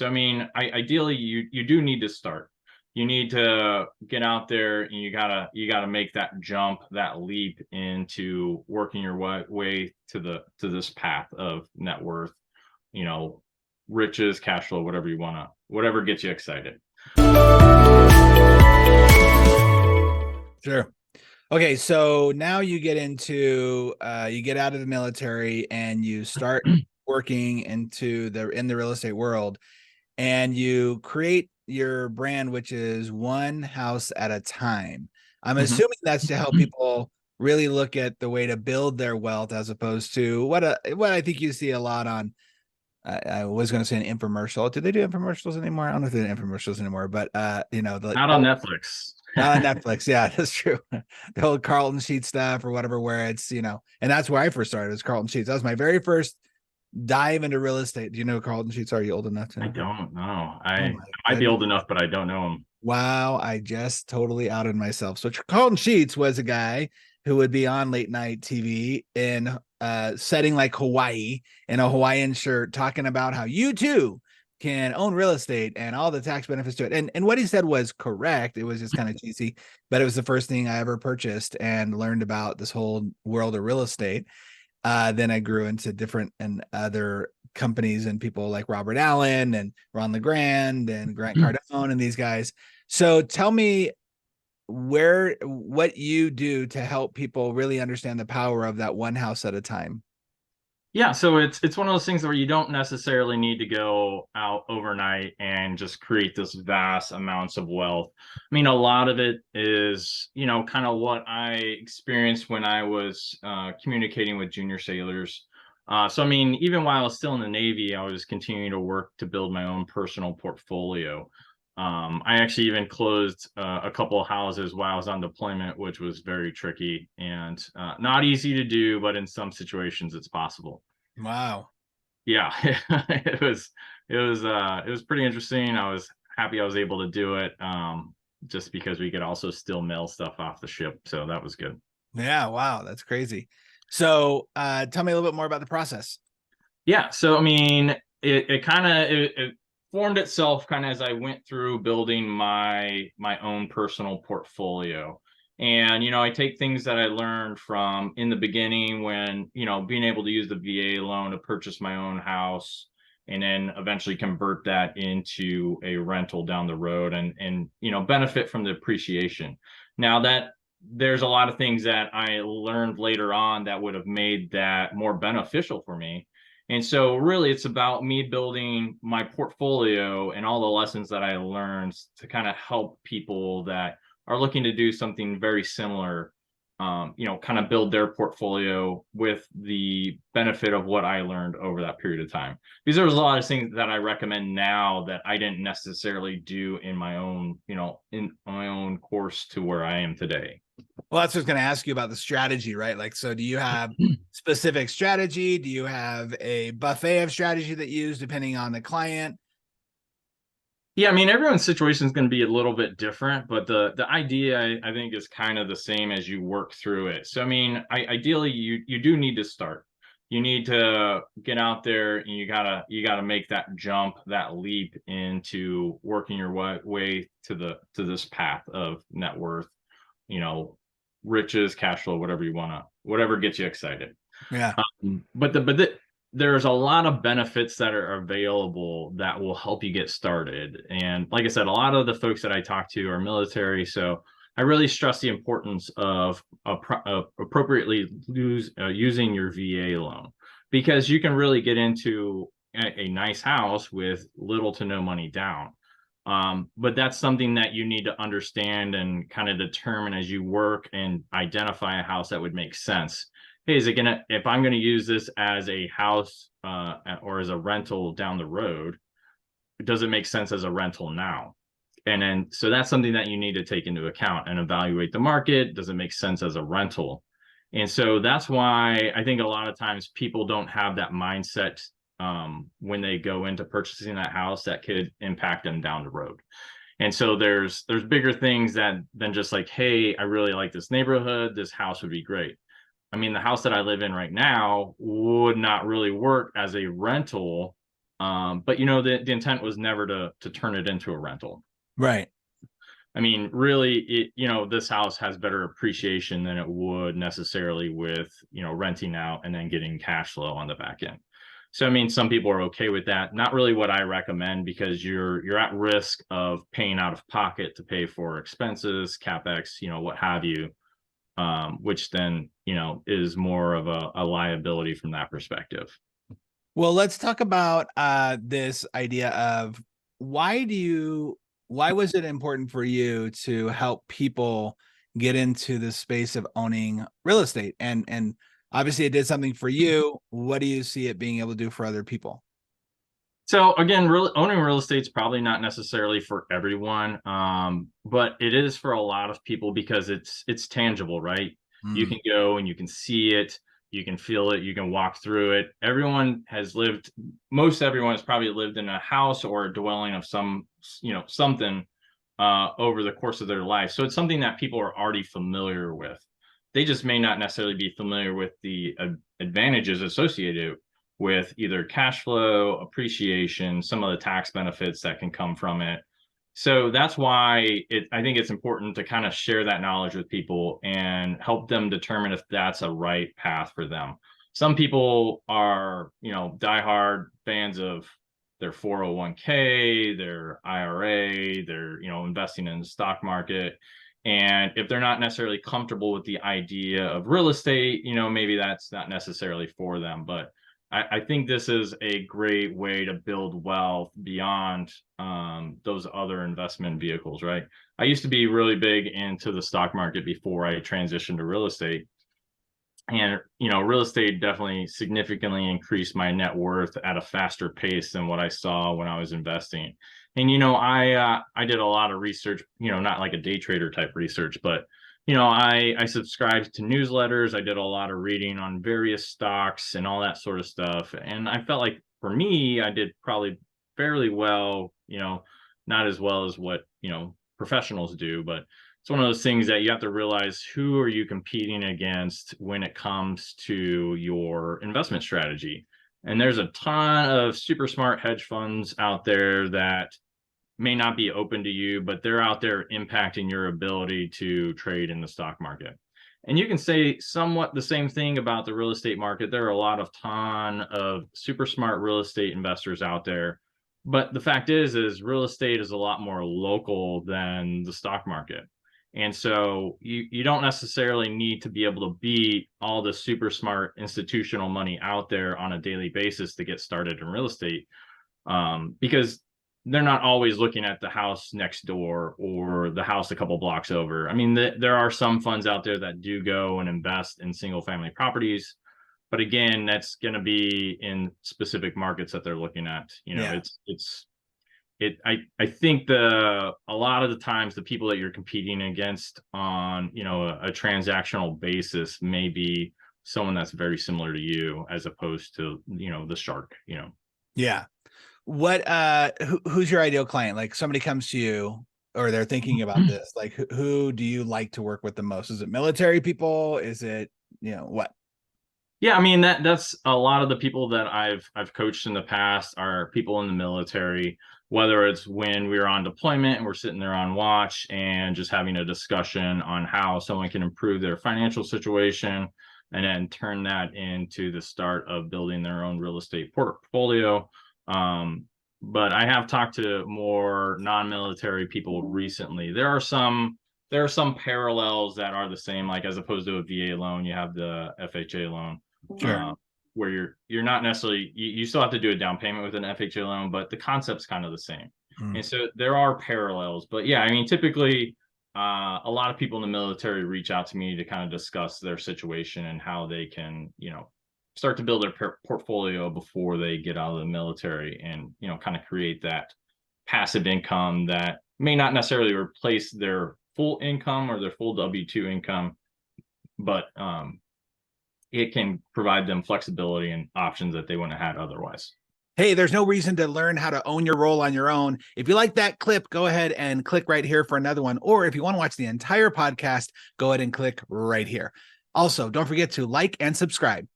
So, I mean, ideally, you do need to start. You need to get out there, and you gotta make that jump, that leap into working your way to this path of net worth, you know, riches, cash flow, whatever gets you excited. Sure. Okay, so now you get into you get out of the military and you start working in the real estate world, and you create your brand, which is one house at a time. I'm Mhm. assuming that's to help people really look at the way to build their wealth as opposed to what I think you see a lot on. I was going to say an infomercial. Do they do infomercials anymore? I don't know if they do infomercials anymore, but the Not on Netflix. Netflix. Yeah, that's true. The old Carlton Sheet stuff or whatever, where it's, and that's where I first started, was Carlton Sheets. That was my very first dive into real estate. Do you know who Carlton Sheets? Are you old enough to I know? don't know. Oh I my might be goodness. old enough, but I don't know him. Wow, I just totally outed myself. So Carlton Sheets was a guy who would be on late night TV in setting like Hawaii in a Hawaiian shirt, talking about how you too can own real estate and all the tax benefits to it. And what he said was correct. It was just kind of cheesy, but it was the first thing I ever purchased and learned about this whole world of real estate. Then I grew into different and other companies and people like Robert Allen and Ron LeGrand and Grant Cardone and these guys. So tell me what you do to help people really understand the power of that one house at a time. Yeah, so it's one of those things where you don't necessarily need to go out overnight and just create this vast amounts of wealth. I mean, a lot of it is, kind of what I experienced when I was communicating with junior sailors. So, I mean, even while I was still in the Navy, I was continuing to work to build my own personal portfolio. I actually even closed a couple of houses while I was on deployment, which was very tricky and not easy to do, but in some situations it's possible. Wow. Yeah, it was pretty interesting. I was happy I was able to do it, just because we could also still mail stuff off the ship, so that was good. Yeah, wow, that's crazy. So tell me a little bit more about the process. Yeah, so I mean, it formed itself kind of as I went through building my own personal portfolio. And I take things that I learned from in the beginning when, being able to use the VA loan to purchase my own house and then eventually convert that into a rental down the road and benefit from the appreciation. Now that there's a lot of things that I learned later on that would have made that more beneficial for me, and so really it's about me building my portfolio and all the lessons that I learned to kind of help people that are looking to do something very similar, kind of build their portfolio with the benefit of what I learned over that period of time. Because there was a lot of things that I recommend now that I didn't necessarily do in my own, in my own course to where I am today. Well, that's what I was going to ask you about the strategy, right? Like, so do you have specific strategy? Do you have a buffet of strategy that you use depending on the client? Yeah, I mean, everyone's situation is going to be a little bit different, but the idea I think is kind of the same as you work through it. So, I mean, ideally, you do need to start. You need to get out there, and you gotta make that jump, that leap into working your way to this path of net worth, you know, riches, cash flow, whatever gets you excited. Yeah. But there's a lot of benefits that are available that will help you get started. And like I said, a lot of the folks that I talk to are military, so I really stress the importance of appropriately using your VA loan, because you can really get into a nice house with little to no money down. But that's something that you need to understand and kind of determine as you work and identify a house that would make sense. Hey, if I'm gonna use this as a house or as a rental down the road, does it make sense as a rental now? And then so that's something that you need to take into account and evaluate the market. Does it make sense as a rental? And so that's why I think a lot of times people don't have that mindset when they go into purchasing that house that could impact them down the road. And so there's bigger things than just like, hey, I really like this neighborhood. This house would be great. I mean, the house that I live in right now would not really work as a rental But the intent was never to turn it into a rental. Right. I mean, really, this house has better appreciation than it would necessarily with, renting out and then getting cash flow on the back end. So, I mean, some people are okay with that. Not really what I recommend, because you're at risk of paying out of pocket to pay for expenses, CapEx, what have you, which then, is more of a liability from that perspective. Well, let's talk about this idea of why was it important for you to help people get into the space of owning real estate? And obviously it did something for you. What do you see it being able to do for other people? So again, owning real estate is probably not necessarily for everyone, but it is for a lot of people because it's tangible, right? You Mm, can go and you can see it, you can feel it, you can walk through it. Most everyone has probably lived in a house or a dwelling of something over the course of their life. So it's something that people are already familiar with. They just may not necessarily be familiar with the advantages associated with either cash flow, appreciation, some of the tax benefits that can come from it. So that's why I think it's important to kind of share that knowledge with people and help them determine if that's a right path for them. Some people are, diehard fans of their 401k, their IRA, they're, investing in the stock market. And if they're not necessarily comfortable with the idea of real estate, maybe that's not necessarily for them. But I think this is a great way to build wealth beyond those other investment vehicles, right? I used to be really big into the stock market before I transitioned to real estate. And, real estate definitely significantly increased my net worth at a faster pace than what I saw when I was investing. And, I did a lot of research, not like a day trader type research, but I subscribed to newsletters. I did a lot of reading on various stocks and all that sort of stuff. And I felt like for me, I did probably fairly well, not as well as what, professionals do, but it's one of those things that you have to realize who are you competing against when it comes to your investment strategy. And there's a ton of super smart hedge funds out there that may not be open to you, but they're out there impacting your ability to trade in the stock market. And you can say somewhat the same thing about the real estate market. There are a ton of super smart real estate investors out there. But the fact is real estate is a lot more local than the stock market. And so you don't necessarily need to be able to beat all the super smart institutional money out there on a daily basis to get started in real estate, because they're not always looking at the house next door or the house a couple blocks over. I mean, there are some funds out there that do go and invest in single family properties, but again, that's going to be in specific markets that they're looking at. yeah. I think a lot of the times the people that you're competing against on, a transactional basis may be someone that's very similar to you, as opposed to, the shark. Yeah. What who's your ideal client? Like somebody comes to you or they're thinking about this, like who do you like to work with the most? Is it military people? Is it, what? Yeah, I mean that's a lot of the people that I've coached in the past are people in the military, whether it's when we're on deployment and we're sitting there on watch and just having a discussion on how someone can improve their financial situation and then turn that into the start of building their own real estate portfolio. But I have talked to more non-military people recently. There are some parallels that are the same, like as opposed to a VA loan, you have the FHA loan, Sure. where you're not necessarily you still have to do a down payment with an FHA loan, but the concept's kind of the same. Mm. And so there are parallels. But yeah, I mean, typically, a lot of people in the military reach out to me to kind of discuss their situation and how they can, start to build their portfolio before they get out of the military, and kind of create that passive income that may not necessarily replace their full income or their full W-2 income, but it can provide them flexibility and options that they wouldn't have had otherwise. Hey, there's no reason to learn how to own your role on your own. If you like that clip, go ahead and click right here for another one. Or if you want to watch the entire podcast, go ahead and click right here. Also, don't forget to like and subscribe.